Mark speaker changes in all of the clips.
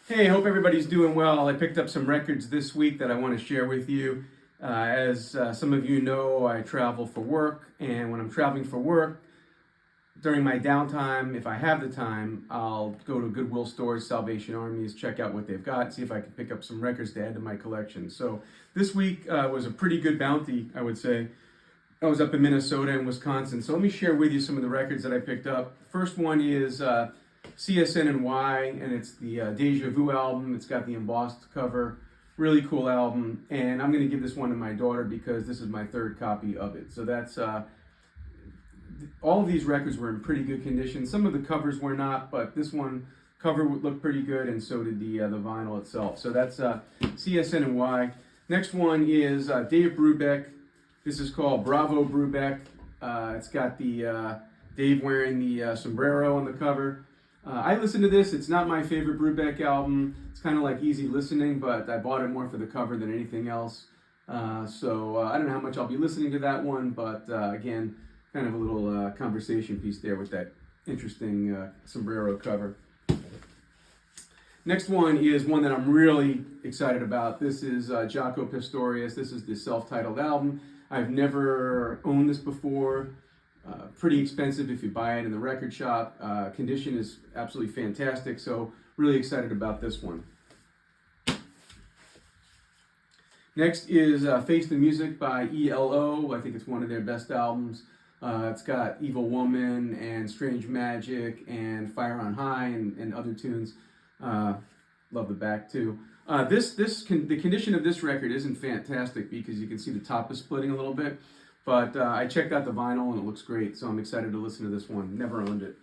Speaker 1: Hey, hope everybody's doing well. I picked up some records this week that I want to share with you. As some of you know, I travel for work, and when I'm traveling for work, during my downtime, if I have the time, I'll go to Goodwill stores, Salvation Armies, check out what they've got, see if I can pick up some records to add to my collection. So this week was a pretty good bounty, I would say. I was up in Minnesota and Wisconsin. So let me share with you some of the records that I picked up. First one is CSN&Y, and it's the Deja Vu album. It's got the embossed cover. Really cool album. And I'm going to give this one to my daughter because this is my third copy of it. So that's all of these records were in pretty good condition. Some of the covers were not, but this one cover looked pretty good, and so did the vinyl itself. So that's CSN&Y. Next one is Dave Brubeck. This is called Bravo Brubeck. It's got the Dave wearing the sombrero on the cover. I listened to this. It's not my favorite Brubeck album. It's kind of like easy listening, but I bought it more for the cover than anything else. So I don't know how much I'll be listening to that one, but again, kind of a little conversation piece there with that interesting sombrero cover. Next one is one that I'm really excited about. This is Jaco Pastorius. This is the self-titled album. I've never owned this before. Pretty expensive if you buy it in the record shop. Condition is absolutely fantastic, so really excited about this one. Next is Face the Music by ELO. I think it's one of their best albums. It's got Evil Woman and Strange Magic and Fire on High and other tunes. Love the back too. The condition of this record isn't fantastic because you can see the top is splitting a little bit. But I checked out the vinyl and it looks great, so I'm excited to listen to this one. Never owned it.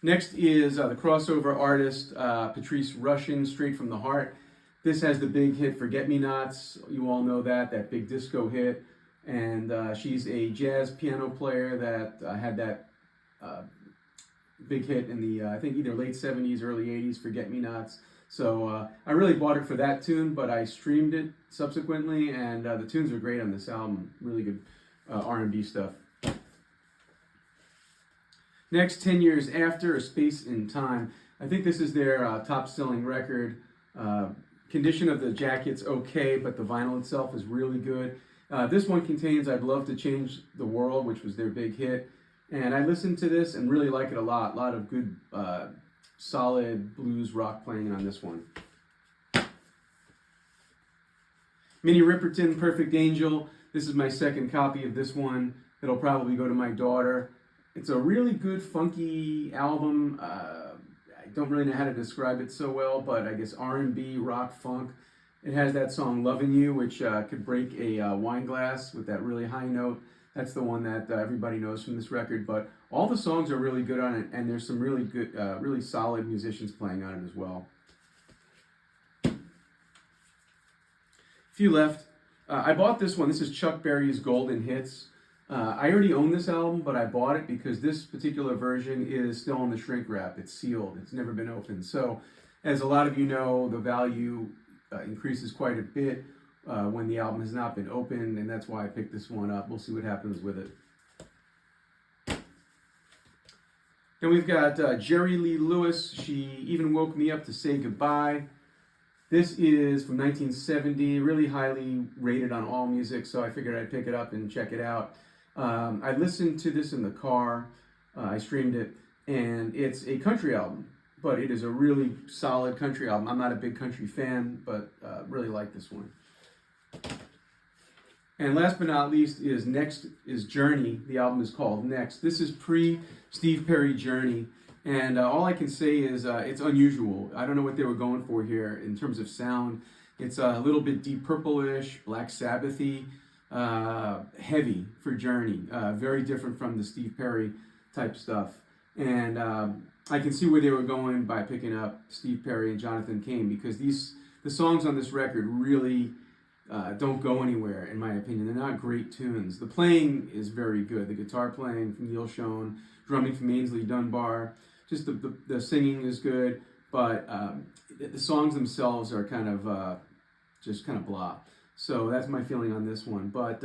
Speaker 1: Next is the crossover artist Patrice Rushen, Straight from the Heart. This has the big hit Forget Me Nots. You all know that big disco hit. And she's a jazz piano player that had that big hit in the, I think either late 70s, early 80s, Forget Me Nots. So I really bought it for that tune, but I streamed it subsequently, and the tunes are great on this album. Really good R&B stuff. Next, 10 Years After, A Space in Time. I think this is their top-selling record. Condition of the jacket's okay, but the vinyl itself is really good. This one contains I'd Love to Change the World, which was their big hit. And I listened to this and really like it a lot. A lot of good solid blues rock playing on this one. Minnie Riperton, Perfect Angel. This is my second copy of this one. It'll probably go to my daughter. It's a really good funky album. I don't really know how to describe it so well, but I guess R&B, rock, funk. It has that song Lovin' You, which could break a wine glass with that really high note. That's the one that everybody knows from this record, but all the songs are really good on it, and there's some really good, really solid musicians playing on it as well. Few left. I bought this one. This is Chuck Berry's Golden Hits. I already own this album, but I bought it because this particular version is still on the shrink wrap. It's sealed. It's never been opened. So, as a lot of you know, the value increases quite a bit when the album has not been opened, and that's why I picked this one up. We'll see what happens with it. Then we've got Jerry Lee Lewis. She Even Woke Me Up to Say Goodbye. This is from 1970, really highly rated on AllMusic, so I figured I'd pick it up and check it out. I listened to this in the car. I streamed it, and it's a country album, but it is a really solid country album. I'm not a big country fan, but really like this one. And last but not least is Next is Journey. The album is called Next. This is pre-Steve Perry Journey. And all I can say is it's unusual. I don't know what they were going for here in terms of sound. It's a little bit Deep Purple-ish, Black Sabbath-y, heavy for Journey. Very different from the Steve Perry type stuff. And I can see where they were going by picking up Steve Perry and Jonathan Cain, because the songs on this record really don't go anywhere, in my opinion. They're not great tunes. The playing is very good. The guitar playing from Neil Schon, drumming from Ainsley Dunbar. Just the singing is good, but the songs themselves are kind of just kind of blah. So that's my feeling on this one. But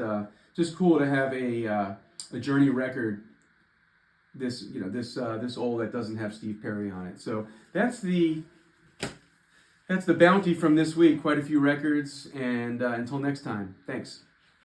Speaker 1: just cool to have a Journey record this old that doesn't have Steve Perry on it. So that's the bounty from this week. Quite a few records, and until next time, thanks.